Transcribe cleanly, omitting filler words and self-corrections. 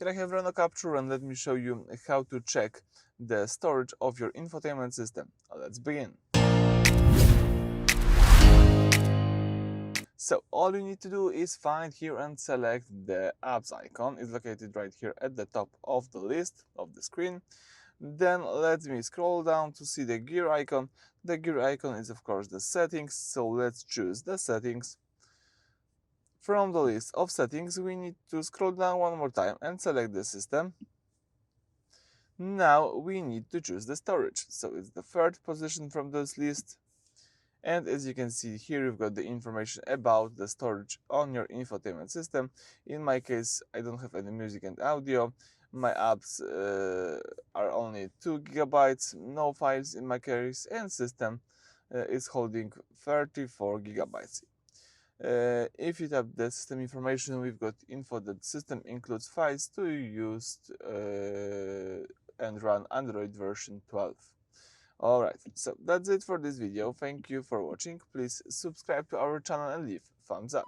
Here I have Renault Captur and let me show you how to check the storage of your infotainment system. Let's begin. So all you need to do is find here and select the apps icon. It's located right here at the top of the list of the screen. Then let me scroll down to see the gear icon. The gear icon is of course the settings, so let's choose the settings. From the list of settings, we need to scroll down one more time and select the system. Now we need to choose the storage, so it's the third position from this list. And as you can see here, you've got the information about the storage on your infotainment system. In my case, I don't have any music and audio. My apps are only 2 gigabytes, no files in my case, and system is holding 34 gigabytes. If you tap the system information, we've got info that system includes files to use and run Android version 12. Alright, so that's it for this video. Thank you for watching. Please subscribe to our channel and leave thumbs up.